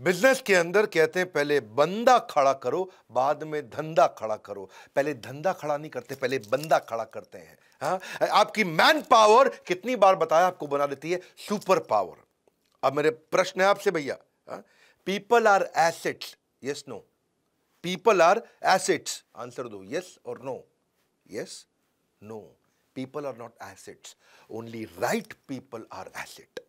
Business के अंदर कहते हैं पहले बंदा खड़ा करो, बाद में धंधा खड़ा करो। पहले धंधा खड़ा नहीं करते, पहले बंदा खड़ा करते हैं। हाँ, आपकी मैन पावर कितनी बार बताया आपको बना देती है सुपर पावर। अब मेरे प्रश्न है आपसे भैया, people are assets, yes no? People are assets, answer दो, यस और no? Yes, no, people are not assets, only right people are asset.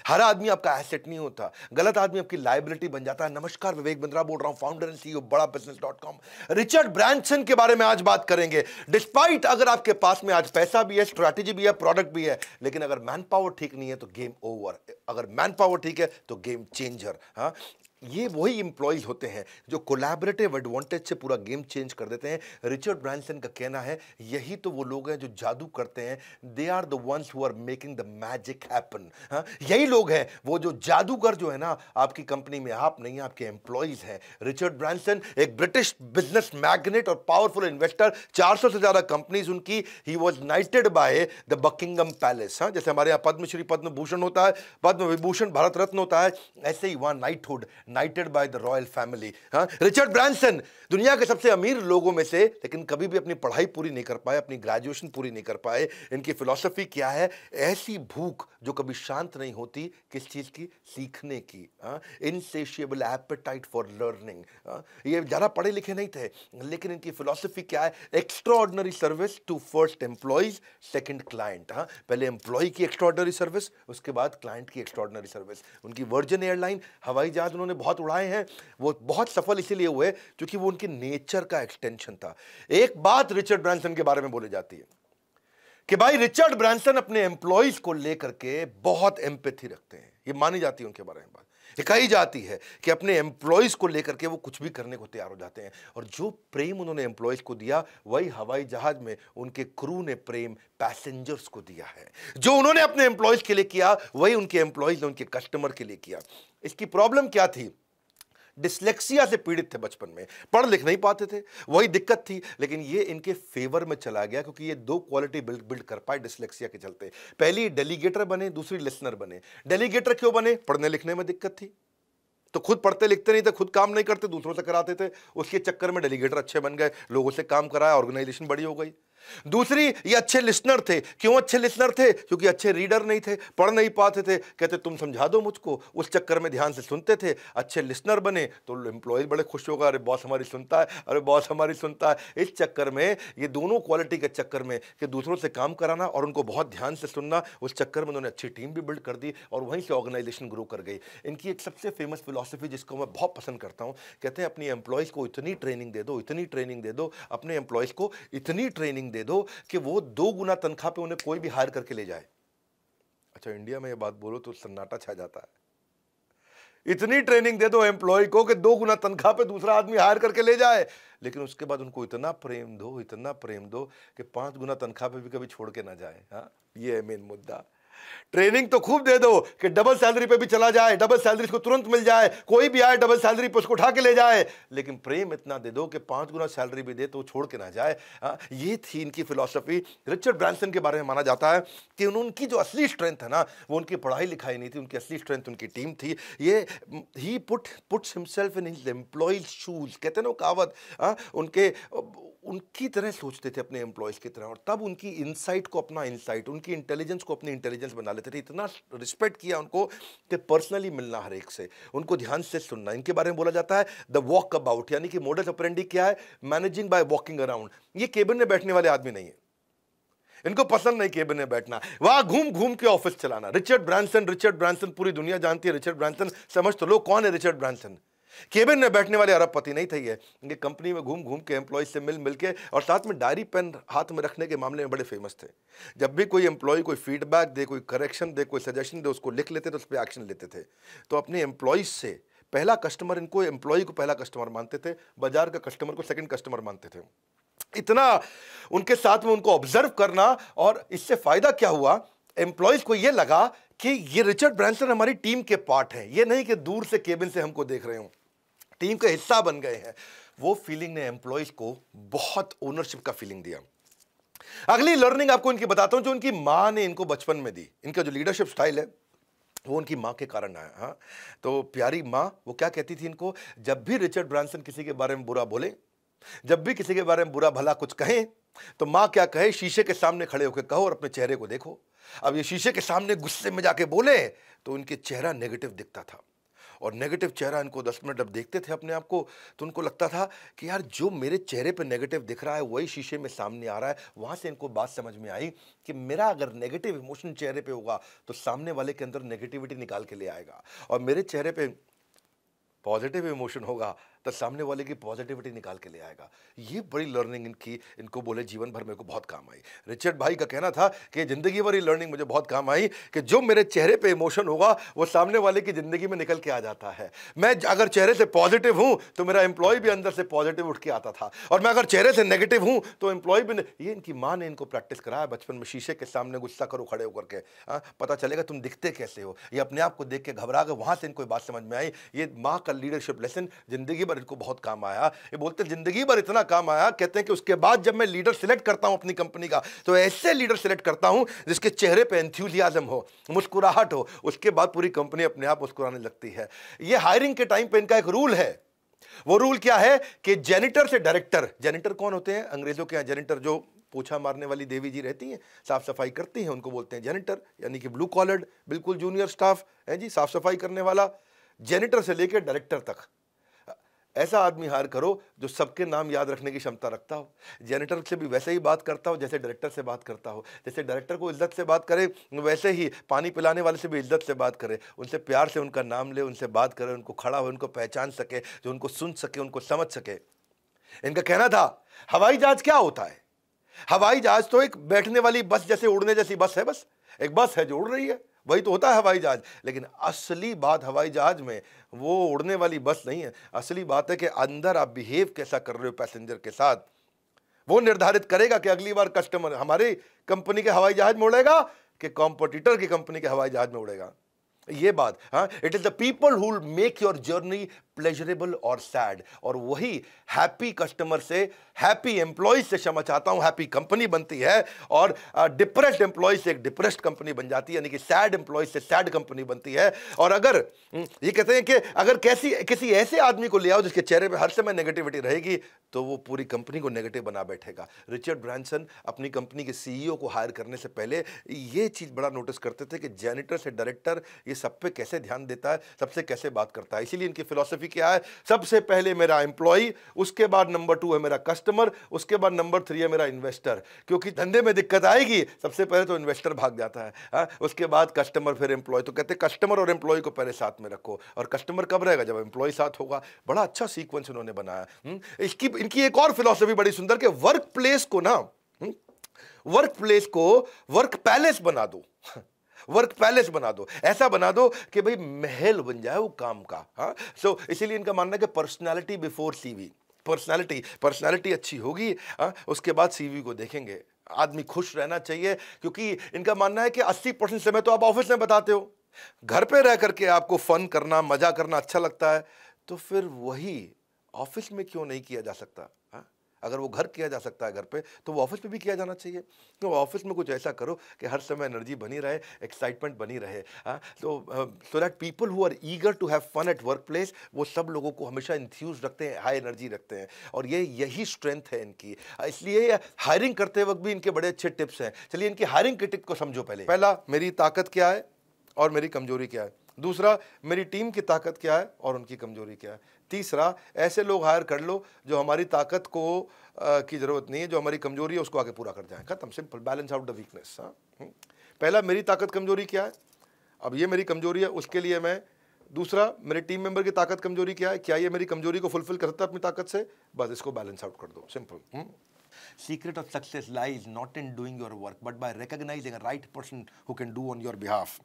हर आदमी आपका एसेट नहीं होता, गलत आदमी आपकी लायबिलिटी बन जाता है। नमस्कार, विवेक बिंद्रा बोल रहा हूं, फाउंडर एंड सीईओ बड़ा बिजनेस.com। रिचर्ड ब्रांसन के बारे में आज बात करेंगे। डिस्पाइट अगर आपके पास में आज पैसा भी है, स्ट्रैटेजी भी है, प्रोडक्ट भी है, लेकिन अगर मैन पावर ठीक नहीं है तो गेम ओवर। अगर मैन पावर ठीक है तो गेम चेंजर। ये वही इंप्लॉइज होते हैं जो कोलैबोरेटिव एडवांटेज से पूरा गेम चेंज कर देते हैं। रिचर्ड ब्रांसन का कहना है यही तो वो लोग हैं जो जादू करते हैं। They are the ones who are making the magic happen. यही लोग हैं वो जो जादूगर जो है ना आपकी कंपनी में, आप नहीं, आपके एम्प्लॉइज हैं। रिचर्ड ब्रांसन एक ब्रिटिश बिजनेस मैग्नेट और पावरफुल इन्वेस्टर, 400 से ज्यादा कंपनीज उनकी। He was नाइटेड by the Buckingham palace. जैसे हमारे यहाँ पद्मश्री, पद्म भूषण होता है, पद्म विभूषण, भारत रत्न होता है, ऐसे ही वहां knighthood, नाइटेड by the royal family. Richard Branson दुनिया के सबसे अमीर लोगों में से, लेकिन कभी भी अपनी पढ़ाई पूरी नहीं कर पाए, अपनी ग्रेजुएशन पूरी नहीं कर पाए। इनकी फिलॉसफी क्या है? ऐसी भूख जो कभी शांत नहीं होती, किस चीज की? सीखने की। इनसेशिएबल एपेटाइट फॉर लर्निंग। ये ज्यादा पढ़े लिखे नहीं थे, लेकिन इनकी फिलॉसफी क्या है? Extraordinary service to first employees, second client. पहले एम्प्लॉय की एक्स्ट्राऑर्डिनरी सर्विस, उसके बाद क्लाइंट की एक्स्ट्राऑर्डिनरी सर्विस। उनकी वर्जिन एयरलाइन, हवाई जहाज उन्होंने बहुत उड़ाए हैं, वो बहुत सफल इसीलिए हुए क्योंकि वो उनके नेचर का एक्सटेंशन था। एक बात रिचर्ड ब्रांसन के बारे में बोली जाती है कि भाई रिचर्ड ब्रांसन अपने एम्प्लॉइज को लेकर के बहुत एम्पैथी रखते हैं। ये मानी जाती है उनके बारे में बात, ये कही जाती है कि अपने एम्प्लॉइज को लेकर के वो कुछ भी करने को तैयार हो जाते हैं। और जो प्रेम उन्होंने एम्प्लॉइज को दिया, वही हवाई जहाज में उनके क्रू ने प्रेम पैसेंजर्स को दिया है। जो उन्होंने अपने एम्प्लॉइज के लिए किया, वही उनके एम्प्लॉइज ने उनके कस्टमर के लिए किया। इसकी प्रॉब्लम क्या थी? डिस्लेक्सिया से पीड़ित थे, बचपन में पढ़ लिख नहीं पाते थे, वही दिक्कत थी। लेकिन ये इनके फेवर में चला गया क्योंकि ये दो क्वालिटी बिल्ड कर पाए डिस्लेक्सिया के चलते। पहली डेलीगेटर बने, दूसरी लिसनर बने। डेलीगेटर क्यों बने? पढ़ने लिखने में दिक्कत थी, तो खुद पढ़ते लिखते नहीं थे, खुद काम नहीं करते, दूसरों से कराते थे। उसके चक्कर में डेलीगेटर अच्छे बन गए, लोगों से काम कराया, ऑर्गेनाइजेशन बड़ी हो गई। दूसरी, ये अच्छे लिसनर थे। क्यों अच्छे लिसनर थे? क्योंकि अच्छे रीडर नहीं थे, पढ़ नहीं पाते थे, कहते तुम समझा दो मुझको, उस चक्कर में ध्यान से सुनते थे। अच्छे लिसनर बने तो एम्प्लॉय बड़े खुश होगा, अरे बॉस हमारी सुनता है, अरे बॉस हमारी सुनता है। इस चक्कर में, ये दोनों क्वालिटी के चक्कर में कि दूसरों से काम कराना और उनको बहुत ध्यान से सुनना, उस चक्कर में उन्होंने अच्छी टीम भी बिल्ड कर दी और वहीं से ऑर्गेनाइजेशन ग्रो कर गई। इनकी एक सबसे फेमस फिलॉसफी जिसको मैं बहुत पसंद करता हूं, कहते हैं अपनी एम्प्लॉयज को इतनी ट्रेनिंग दे दो, इतनी ट्रेनिंग दे दो, अपने एम्प्लॉयज को इतनी ट्रेनिंग दे दो कि वो 2 गुना तनख्वाह पे उन्हें कोई भी हायर करके ले जाए। अच्छा, इंडिया में ये बात बोलो तो सन्नाटा छा जाता है। इतनी ट्रेनिंग दे दो एम्प्लॉय को कि 2 गुना तनख्वाह पे दूसरा आदमी हायर करके ले जाए, लेकिन उसके बाद उनको इतना प्रेम दो, इतना प्रेम दो कि 5 गुना तनख्वाह पे भी कभी छोड़ के ना जाए। ये है मेन मुद्दा। ट्रेनिंग तो खूब दे दो कि डबल सैलरी पे भी चला जाए, डबल सैलरी को तुरंत मिल जाए, कोई भी आए डबल सैलरी पे उसको उठा के ले जाए, लेकिन प्रेम इतना दे दो कि 5 गुना सैलरी भी दे तो छोड़ के ना जाए। ये थी इनकी फिलॉसफी। रिचर्ड ब्रांसन के बारे में माना जाता है कि उनकी जो असली स्ट्रेंथ है ना, वो उनकी पढ़ाई लिखाई नहीं थी, उनकी असली स्ट्रेंथ उनकी टीम थी। ये he puts himself in his employees shoes, कहते हैं ना कहावत, उनकी तरह सोचते थे, अपने एम्प्लॉयज की तरह, और तब उनकी इनसाइट को अपना इनसाइट, उनकी इंटेलिजेंस को अपनी इंटेलिजेंस बना लेते थे। इतना रिस्पेक्ट किया उनको कि पर्सनली मिलना हर एक से, उनको ध्यान से सुनना। इनके बारे में बोला जाता है द वॉक अबाउट, यानी कि मोडस ऑपरेंडी क्या है? Managing by walking around. ये केबिन में बैठने वाले आदमी नहीं है, इनको पसंद नहीं केबिन में बैठना, वहां घूम घूम के ऑफिस चलाना। रिचर्ड ब्रांसन पूरी दुनिया जानती है। रिचर्ड ब्रांसन, समझ तो लो कौन है रिचर्ड ब्रांसन। केबिन में बैठने वाले अरबपति नहीं थे ये कंपनी में घूम घूम के एम्प्लॉय से मिल के, और साथ में डायरी पेन हाथ में रखने के मामले में बड़े फेमस थे। जब भी कोई एम्प्लॉय कोई फीडबैक दे, कोई करेक्शन दे, कोई सजेशन दे, उसको लिख लेते थे, उस पर एक्शन लेते थे। तो अपने एम्प्लॉयज से पहला कस्टमर, इनको एम्प्लॉय को पहला कस्टमर मानते थे, बाजार का कस्टमर को सेकंड कस्टमर मानते थे। इतना उनके साथ में उनको ऑब्जर्व करना, और इससे फायदा क्या हुआ? एम्प्लॉयज को यह लगा कि ये रिचर्ड ब्रांसन हमारी टीम के पार्ट है, ये नहीं कि दूर से केबिन से हमको देख रहे हो, टीम का हिस्सा बन गए हैं। वो फीलिंग ने एम्प्लॉयज को बहुत ओनरशिप का फीलिंग दिया। अगली लर्निंग आपको इनकी बताता हूं जो इनकी मां ने इनको बचपन में दी। इनका जो लीडरशिप स्टाइल है, वो उनकी माँ के कारण आया। हाँ, तो प्यारी माँ वो क्या कहती थी इनको, जब भी रिचर्ड ब्रांसन किसी के बारे में बुरा बोले, जब भी किसी के बारे में बुरा भला कुछ कहें, तो माँ क्या कहे, शीशे के सामने खड़े होकर कहो और अपने चेहरे को देखो। अब ये शीशे के सामने गुस्से में जाके बोले तो उनके चेहरा नेगेटिव दिखता था, और नेगेटिव चेहरा इनको 10 मिनट अब देखते थे अपने आप को, तो उनको लगता था कि यार जो मेरे चेहरे पे नेगेटिव दिख रहा है वही शीशे में सामने आ रहा है। वहाँ से इनको बात समझ में आई कि मेरा अगर नेगेटिव इमोशन चेहरे पे होगा तो सामने वाले के अंदर नेगेटिविटी निकाल के ले आएगा, और मेरे चेहरे पे पॉजिटिव इमोशन होगा तो सामने वाले की पॉजिटिविटी निकाल के ले आएगा। ये बड़ी लर्निंग इनको बोले जीवन भर मेरे को बहुत काम आई। रिचर्ड भाई का कहना था कि ज़िंदगी भर ये लर्निंग मुझे बहुत काम आई कि जो मेरे चेहरे पे इमोशन होगा वो सामने वाले की ज़िंदगी में निकल के आ जाता है। मैं अगर चेहरे से पॉजिटिव हूँ तो मेरा एम्प्लॉय भी अंदर से पॉजिटिव उठ के आता था, और मैं अगर चेहरे से नेगेटिव हूँ तो एम्प्लॉय भी ये इनकी माँ ने इनको प्रैक्टिस कराया बचपन में। शीशे के सामने गुस्सा करो खड़े होकर के, पता चलेगा तुम दिखते कैसे हो। ये अपने आप को देख के घबरा गए, वहाँ से इनको बात समझ में आई। ये माँ का लीडरशिप लेसन जिंदगी भर इनको बहुत काम आया। ये बोलते जिंदगी भर इतना काम आया, कहते हैं कि उसके बाद जब मैं लीडर सिलेक्ट करता हूं अपनी कंपनी का, तो ऐसे लीडर सिलेक्ट करता हूं जिसके चेहरे पे एंथुसियाज्म हो, मुस्कुराहट हो, उसके बाद पूरी कंपनी अपने आप मुस्कुराने लगती है। ये हायरिंग के टाइम पे इनका एक रूल है। वो रूल क्या है कि जेनिटर से डायरेक्टर, जेनिटर कौन होते हैं अंग्रेजों के यहाँ, जेनिटर जो पोछा मारने वाली देवी जी रहती हैं, साफ सफाई करती हैं, उनको बोलते हैं जेनिटर, यानी कि ब्लू कॉलर्ड बिल्कुल जूनियर स्टाफ है जी, साफ सफाई करने वाला। जेनिटर से लेकर डायरेक्टर तक ऐसा आदमी हायर करो जो सबके नाम याद रखने की क्षमता रखता हो। जेनिटर से भी वैसे ही बात करता हो जैसे डायरेक्टर से बात करता हो। जैसे डायरेक्टर को इज्जत से बात करे वैसे ही पानी पिलाने वाले से भी इज्जत से बात करे, उनसे प्यार से उनका नाम ले, उनसे बात करे, उनको खड़ा हो, उनको पहचान सके, जो उनको सुन सके, उनको समझ सके। इनका कहना था हवाई जहाज क्या होता है, हवाई जहाज तो एक बैठने वाली बस जैसे उड़ने जैसी बस है, बस एक बस है जो उड़ रही है, वही तो होता है हवाई जहाज। लेकिन असली बात हवाई जहाज में वो उड़ने वाली बस नहीं है, असली बात है कि अंदर आप बिहेव कैसा कर रहे हो पैसेंजर के साथ, वो निर्धारित करेगा कि अगली बार कस्टमर हमारी कंपनी के हवाई जहाज में उड़ेगा कि कॉम्पिटिटर की कंपनी के हवाई जहाज में उड़ेगा। ये बात, हाँ, it is the people who make your journey pleasurable और सैड, और वही हैप्पी कस्टमर से, हैप्पी एम्प्लॉय से, क्षमा चाहता हूं, हैप्पी कंपनी बनती है, और डिप्रेस्ड एम्प्लॉय से एक डिप्रेस्ड कंपनी बन जाती है, यानी कि सैड एम्प्लॉय से सैड कंपनी बनती है। और अगर ये कहते हैं कि अगर किसी ऐसे आदमी को ले आओ जिसके चेहरे पे हर समय नेगेटिविटी रहेगी तो वो पूरी कंपनी को नेगेटिव बना बैठेगा। रिचर्ड ब्रांसन अपनी कंपनी के सीईओ को हायर करने से पहले ये चीज बड़ा नोटिस करते थे कि जेनिटर से डायरेक्टर ये सब पे कैसे ध्यान देता है, सबसे कैसे बात करता है। इसीलिए इनकी फिलॉसफी क्या है, सबसे पहले मेरा एम्प्लॉय, उसके बाद नंबर 2 है मेरा कस्टमर, उसके बाद नंबर 3 है मेरा इन्वेस्टर। क्योंकि धंधे में दिक्कत आएगी सबसे पहले तो इन्वेस्टर भाग जाता है, उसके बाद कस्टमर, फिर एम्प्लॉय। तो कहते कस्टमर और एम्प्लॉय को पहले साथ में रखो, और कस्टमर कब रहेगा, जब एम्प्लॉय साथ होगा। बड़ा अच्छा सीक्वेंस उन्होंने बनाया। इनकी एक और फिलॉसफी बड़ी सुंदर कि वर्क प्लेस को ना, वर्क प्लेस को वर्क पैलेस बना दो, वर्क पैलेस बना दो, ऐसा बना दो कि भाई महल बन जाए वो काम का। हाँ, सो इसीलिए इनका मानना है कि पर्सनालिटी बिफोर सीवी, पर्सनालिटी अच्छी होगी, उसके बाद सीवी को देखेंगे। आदमी खुश रहना चाहिए, क्योंकि इनका मानना है कि 80% समय तो आप ऑफिस में बताते हो, घर पे रह करके आपको फन करना, मजा करना अच्छा लगता है, तो फिर वही ऑफिस में क्यों नहीं किया जा सकता। अगर वो घर किया जा सकता है घर पे, तो वो ऑफिस में भी किया जाना चाहिए। तो ऑफिस में कुछ ऐसा करो कि हर समय एनर्जी बनी रहे, एक्साइटमेंट बनी रहे। So that people who are eager to have fun at work place, वो सब लोगों को हमेशा इंथ्यूज रखते हैं, हाई एनर्जी रखते हैं, और यही स्ट्रेंथ है इनकी। इसलिए हायरिंग करते वक्त भी इनके बड़े अच्छे टिप्स हैं। चलिए इनकी हायरिंग के टिप को समझो। पहला, मेरी ताकत क्या है और मेरी कमजोरी क्या है। दूसरा, मेरी टीम की ताकत क्या है और उनकी कमजोरी क्या है। तीसरा, ऐसे लोग हायर कर लो जो हमारी ताकत को की जरूरत नहीं है, जो हमारी कमजोरी है उसको आगे पूरा कर जाए। खत्म, simple, balance out the weakness. पहला, मेरी ताकत कमजोरी क्या है, अब ये मेरी कमजोरी है, उसके लिए मैं। दूसरा, मेरे टीम मेंबर की ताकत कमजोरी क्या है, क्या ये मेरी कमजोरी को फुलफिल कर सकता है अपनी ताकत से, बस इसको बैलेंस आउट कर दो, simple. Secret of success lies not in doing your work, but by recognizing a right person who can do on your behalf.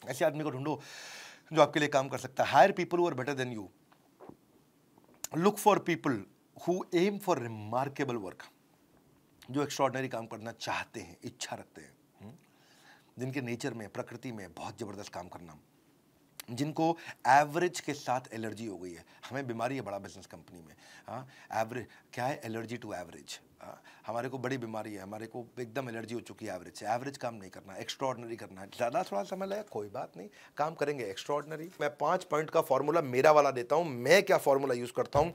ऐसे आदमी को ढूंढो जो आपके लिए काम कर सकता है। Hire people who are better than you. Look for people who aim for remarkable work. जो एक्स्ट्रॉर्डिनरी काम करना चाहते हैं, इच्छा रखते हैं, जिनके नेचर में, प्रकृति में बहुत जबरदस्त काम करना, जिनको एवरेज के साथ एलर्जी हो गई है। हमें बीमारी है बड़ा बिजनेस कंपनी में। हाँ, एवरेज क्या है, एलर्जी टू एवरेज। हमारे को बड़ी बीमारी है, हमारे को एकदम एलर्जी हो चुकी है एवरेज से। एवरेज काम नहीं करना, एक्स्ट्रॉर्डनरी करना है। ज़्यादा थोड़ा समय लगेगा, कोई बात नहीं, काम करेंगे एक्स्ट्रॉर्डनरी। मैं 5 पॉइंट का फॉर्मूला मेरा वाला देता हूँ। मैं क्या फॉर्मूला यूज़ करता हूँ,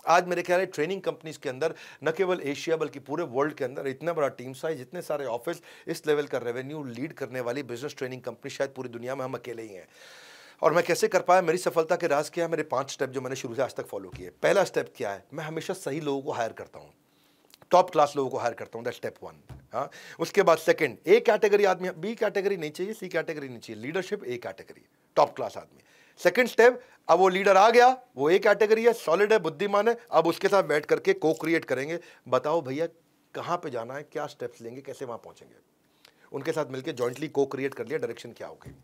आज मेरे ख्याल है ट्रेनिंग कंपनीज के अंदर न केवल एशिया बल्कि पूरे वर्ल्ड के अंदर इतना बड़ा टीम साइज, इतने सारे ऑफिस, इस लेवल का रेवेन्यू लीड करने वाली बिजनेस ट्रेनिंग कंपनी शायद पूरी दुनिया में हम अकेले ही हैं। और मैं कैसे कर पाया, मेरी सफलता के राज क्या है, मेरे 5 स्टेप जो मैंने शुरू से आज तक फॉलो किए। पहला स्टेप क्या है, मैं हमेशा सही लोगों को हायर करता हूँ, टॉप क्लास लोगों को हायर करता हूँ, दैट स्टेप 1। हाँ, उसके बाद सेकंड, ए कैटेगरी आदमी, बी कैटेगरी नहीं चाहिए, सी कैटेगरी नहीं चाहिए, leadership A category, top class आदमी। सेकंड स्टेप, अब वो लीडर आ गया, वो ए कैटेगरी है, सॉलिड है, बुद्धिमान है, अब उसके साथ बैठ करके को क्रिएट करेंगे। बताओ भैया कहाँ पे जाना है, क्या स्टेप्स लेंगे, कैसे वहां पहुंचेंगे। उनके साथ मिलकर जॉइंटली को क्रिएट कर लिया, डायरेक्शन क्या होगी,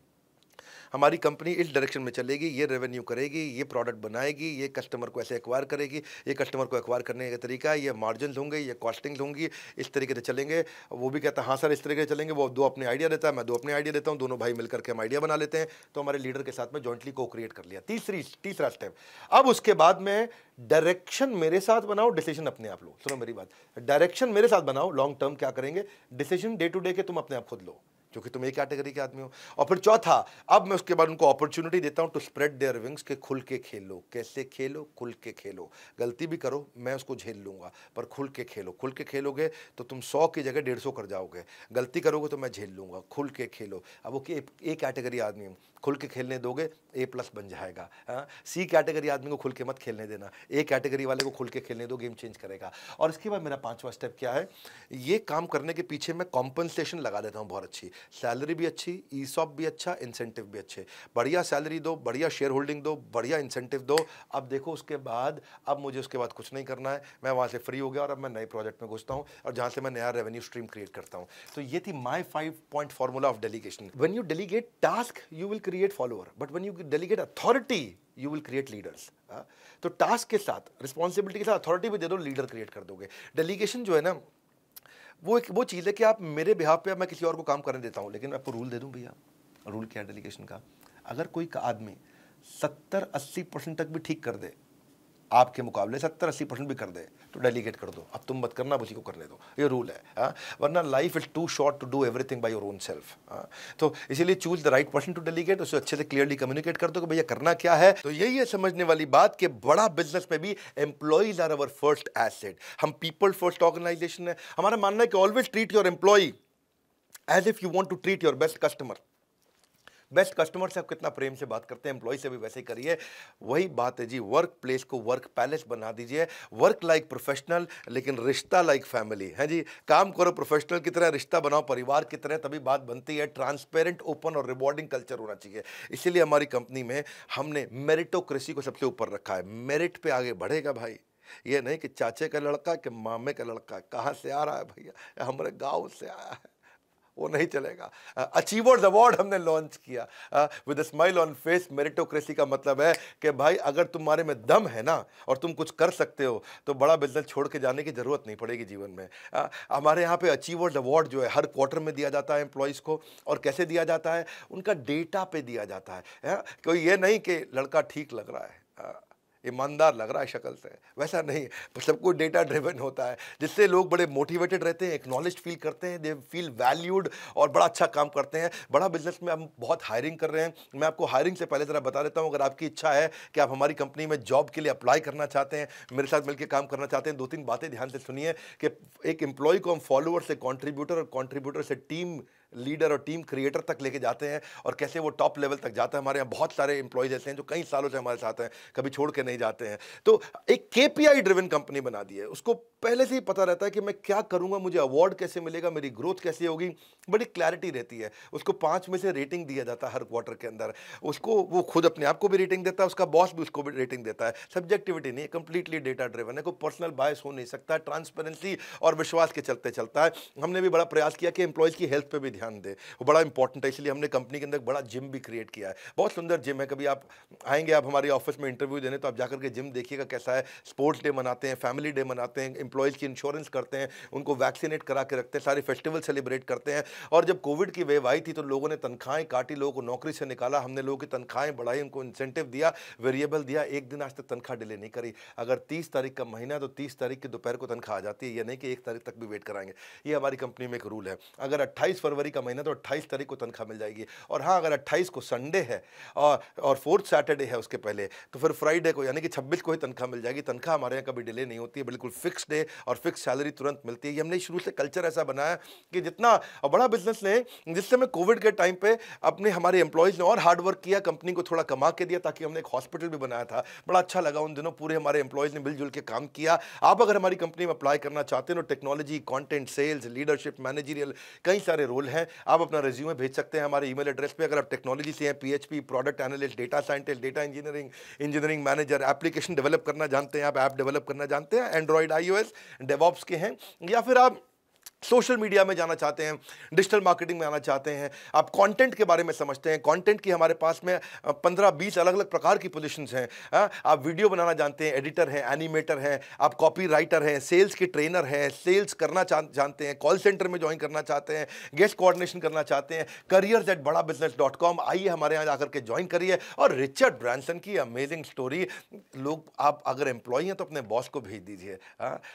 हमारी कंपनी इस डायरेक्शन में चलेगी, ये रेवेन्यू करेगी, ये प्रोडक्ट बनाएगी, ये कस्टमर को ऐसे एक्वायर करेगी, ये कस्टमर को एक्वायर करने का तरीका है, ये मार्जिन होंगे, ये कॉस्टिंग होंगी, इस तरीके से चलेंगे। वो भी कहता है हाँ सर इस तरीके से चलेंगे, वो 2 अपने आइडिया देता है, मैं 2 अपने आइडिया देता हूँ, दोनों भाई मिलकर के हम आइडिया बना लेते हैं। तो हमारे लीडर के साथ में जॉइंटली को क्रिएट कर लिया। तीसरा स्टेप, अब उसके बाद में डायरेक्शन मेरे साथ बनाओ, डिसीजन अपने आप लो। सुनो मेरी बात, डायरेक्शन मेरे साथ बनाओ, लॉन्ग टर्म क्या करेंगे, डिसीजन डे टू डे के तुम अपने आप खुद लो, क्योंकि तुम एक कैटेगरी के आदमी हो। और फिर चौथा, अब मैं उसके बाद उनको अपॉर्चुनिटी देता हूं टू स्प्रेड देयर विंग्स, के खुल के खेलो। कैसे खेलो, खुल के खेलो। गलती भी करो मैं उसको झेल लूंगा, पर खुल के खेलो। खुल के खेलोगे तो तुम 100 की जगह 150 कर जाओगे। गलती करोगे तो मैं झेल लूंगा, खुल के खेलो। अब वो ए कैटेगरी आदमी हूं, खुल के खेलने दोगे A+ बन जाएगा। हाँ, सी कैटेगरी आदमी को खुल के मत खेलने देना, ए कैटेगरी वाले को खुल के खेलने दो, गेम चेंज करेगा। और इसके बाद मेरा 5वां स्टेप क्या है, ये काम करने के पीछे मैं कॉम्पनसेशन लगा देता हूँ बहुत अच्छी, सैलरी भी अच्छी, ईसॉप भी अच्छा, इंसेंटिव भी अच्छे। बढ़िया सैलरी दो, बढ़िया शेयर होल्डिंग दो, बढ़िया इंसेंटिव दो। अब देखो उसके बाद, अब मुझे उसके बाद कुछ नहीं करना है, मैं वहाँ से फ्री हो गया और अब मैं नए प्रोजेक्ट में घुसता हूँ और जहाँ से मैं नया रेवेन्यू स्ट्रीम क्रिएट करता हूँ। तो ये थी माई 5 point formula of delegation. When you delegate task you will create follower, but when you delegate authority you will create leaders. तो टास्क के साथ, रिस्पॉन्सिबिलिटी के साथ अथॉरिटी भी दे दो, लीडर क्रिएट कर दोगे। डेलीगेशन जो है ना, वो चीज़ है कि आप मेरे बिहाफ पे, मैं किसी और को काम करने देता हूँ, लेकिन मैं आपको रूल दे दूँ भैया। रूल क्या है डेलीगेशन का, अगर कोई आदमी 70-80% तक भी ठीक कर दे, आपके मुकाबले 70-80% भी कर दे, तो डेलीगेट कर दो। अब तुम मत करना, उसी को करने दो, ये रूल है। वरना life is too short to do everything by your own self. तो इसीलिए choose the right person to delegate, उसे अच्छे से क्लियरली कम्युनिकेट कर दो कि भैया करना क्या है। तो यही है समझने वाली बात कि बड़ा बिजनेस में भी employees are our first asset. हम पीपल फर्स्ट ऑर्गेनाइजेशन है। हमारा मानना है कि always treat your employee as if you want to treat your best customer. Best customer से आप कितना प्रेम से बात करते हैं, एम्प्लॉय से भी वैसे ही करिए। वही बात है जी, वर्क प्लेस को वर्क पैलेस बना दीजिए। वर्क लाइक प्रोफेशनल, लेकिन रिश्ता लाइक फैमिली है जी। काम करो प्रोफेशनल की तरह, रिश्ता बनाओ परिवार की तरह, तभी बात बनती है। ट्रांसपेरेंट, ओपन और रिवॉर्डिंग कल्चर होना चाहिए। इसीलिए हमारी कंपनी में हमने मेरिटोक्रेसी को सबसे ऊपर रखा है। मेरिट पे आगे बढ़ेगा भाई, ये नहीं कि चाचे का लड़का कि मामे का लड़का, कहाँ से आ रहा है भैया, हमारे गाँव से आया है, वो नहीं चलेगा। अचीवर्स अवार्ड हमने लॉन्च किया with a smile on face. Meritocracy का मतलब है कि भाई अगर तुम्हारे में दम है ना और तुम कुछ कर सकते हो, तो बड़ा बिजनेस छोड़ के जाने की जरूरत नहीं पड़ेगी जीवन में। हमारे यहाँ पे अचीवर्स अवार्ड जो है हर क्वार्टर में दिया जाता है एम्प्लॉयज़ को। और कैसे दिया जाता है, उनका डेटा पे दिया जाता है। कोई ये नहीं कि लड़का ठीक लग रहा है, ईमानदार लग रहा है शक्ल से, वैसा नहीं। सब कुछ डेटा ड्रिवन होता है, जिससे लोग बड़े मोटिवेटेड रहते हैं, एक्नॉलेज फील करते हैं, दे फील वैल्यूड और बड़ा अच्छा काम करते हैं। बड़ा बिजनेस में हम बहुत हायरिंग कर रहे हैं। मैं आपको हायरिंग से पहले ज़रा बता देता हूँ, अगर आपकी इच्छा है कि आप हमारी कंपनी में जॉब के लिए अप्लाई करना चाहते हैं, मेरे साथ मिलकर काम करना चाहते हैं, 2-3 बातें ध्यान से सुनिए कि एक एम्प्लॉय को हम फॉलोअर से कॉन्ट्रीब्यूटर और कॉन्ट्रीब्यूटर से टीम लीडर और टीम क्रिएटर तक लेके जाते हैं, और कैसे वो टॉप लेवल तक जाता है। हमारे यहाँ बहुत सारे एम्प्लॉयज ऐसे हैं जो कई सालों से हमारे साथ हैं, कभी छोड़ के नहीं जाते हैं। तो एक KPI ड्रिवन कंपनी बना दी है। उसको पहले से ही पता रहता है कि मैं क्या करूंगा, मुझे अवार्ड कैसे मिलेगा, मेरी ग्रोथ कैसे होगी, बड़ी क्लैरिटी रहती है। उसको 5 में से रेटिंग दिया जाता है हर क्वार्टर के अंदर। उसको वो खुद अपने आप को भी रेटिंग देता है, उसका बॉस भी उसको भी रेटिंग देता है। सब्जेक्टिविटी नहीं है, कंप्लीटली डेटा ड्रिवन है, कोई पर्सनल बायस हो नहीं सकता। ट्रांसपेरेंसी और विश्वास के चलते चलता है। हमने भी बड़ा प्रयास किया कि एम्प्लॉयज की हेल्थ पे भी ध्यान दें, वो बड़ा इंपॉर्टेंट है। इसलिए हमने कंपनी के अंदर एक बड़ा जिम भी क्रिएट किया है, बहुत सुंदर जिम है। कभी आप आएंगे, आप हमारे ऑफिस में इंटरव्यू देने, तो आप जाकर के जिम देखिएगा कैसा है। स्पोर्ट्स डे मनाते हैं, फैमिली डे मनाते हैं, एम्प्लॉयज़ की इंश्योरेंस करते हैं, उनको वैक्सीनेट करा के रखते हैं, सारे फेस्टिवल सेलिब्रेट करते हैं। और जब कोविड की वेव आई थी तो लोगों ने तनख्वाहें काटी, लोगों को नौकरी से निकाला, हमने लोगों की तनख्वाहें बढ़ाई, उनको इंसेंटिव दिया, वेरिएबल दिया, एक दिन आज तक तनख्वाह डिले नहीं करी। अगर 30 तारीख का महीना है तो 30 तारीख की दोपहर को तनख्वाह आ जाती है, ये नहीं कि 1 तारीख तक भी वेट कराएंगे। ये हमारी कंपनी में एक रूल है। अगर 28 फरवरी का महीना तो 28 तारीख को तनख्वाह मिल जाएगी। और हाँ, अगर 28 को संडे है और फोर्थ सैटरडे है उसके पहले, तो फिर फ्राइडे को यानी कि 26 को ही तनख्वाह मिल जाएगी। तनख्वाह हमारे यहाँ कभी डिले नहीं होती है, बिल्कुल फिक्स डे और फिक्स सैलरी तुरंत मिलती है। ये हमने शुरू से कल्चर ऐसा बनाया कि जितना बड़ा बिजनेस लें, जिस समय कोविड के टाइम पे अपने हमारे एम्प्लॉयज़ ने और हार्ड वर्क किया, कंपनी को थोड़ा कमा के दिया, ताकि हमने एक हॉस्पिटल भी बनाया था। बड़ा अच्छा लगा उन दिनों, पूरे हमारे एम्प्लॉयज़ ने मिलजुल के काम किया। आप अगर हमारी कंपनी में अप्लाई करना चाहते हैं तो technology, content, sales, leadership, managerial, कई सारे रोल हैं। आप अपना रिज्यूमे भेज सकते हैं हमारे ईमेल एड्रेस पे। अगर आप टेक्नोलॉजी से हैं, PHP, product analyst, data scientist, data engineering manager, application develop करना जानते हैं, आप ऐप डेवलप करना जानते हैं, एंड्रॉइड, आईओएस, डेवऑप्स के हैं, या फिर आप सोशल मीडिया में जाना चाहते हैं, डिजिटल मार्केटिंग में आना चाहते हैं, आप कंटेंट के बारे में समझते हैं, कंटेंट की हमारे पास में 15-20 अलग-अलग प्रकार की पोजीशंस हैं। आप वीडियो बनाना जानते हैं, एडिटर हैं, एनिमेटर हैं, आप कॉपी राइटर हैं, सेल्स के ट्रेनर हैं, सेल्स करना जानते हैं, कॉल सेंटर में ज्वाइन करना चाहते हैं, गेस्ट कोऑर्डिनेशन करना चाहते हैं, careers@badabusiness.com, आइए हमारे यहाँ जाकर के ज्वाइन करिए। और रिचर्ड ब्रांसन की अमेजिंग स्टोरी, लोग, आप अगर एम्प्लॉई हैं तो अपने बॉस को भेज दीजिए,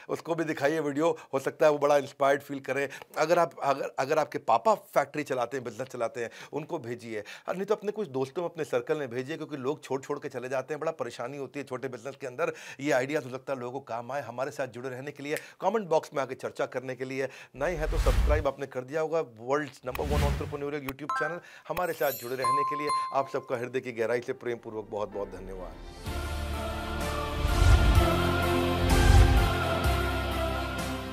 उसको भी दिखाइए वीडियो, हो सकता है वो बड़ा इंस्पायर्ड फील करें। अगर आपके पापा फैक्ट्री चलाते हैं, बिजनेस चलाते हैं, उनको भेजिए। नहीं तो अपने कुछ दोस्तों में, अपने सर्कल में भेजिए, क्योंकि लोग छोड़ के चले जाते हैं, बड़ा परेशानी होती है छोटे बिजनेस के अंदर। ये आइडिया हो सकता है लोगों को काम आए। हमारे साथ जुड़े रहने के लिए, कमेंट बॉक्स में आके चर्चा करने के लिए, नए हैं तो सब्सक्राइब आपने कर दिया होगा, world's number 1 entrepreneurial YouTube channel. हमारे साथ जुड़े रहने के लिए आप सबका हृदय की गहराई से प्रेम पूर्वक बहुत बहुत धन्यवाद।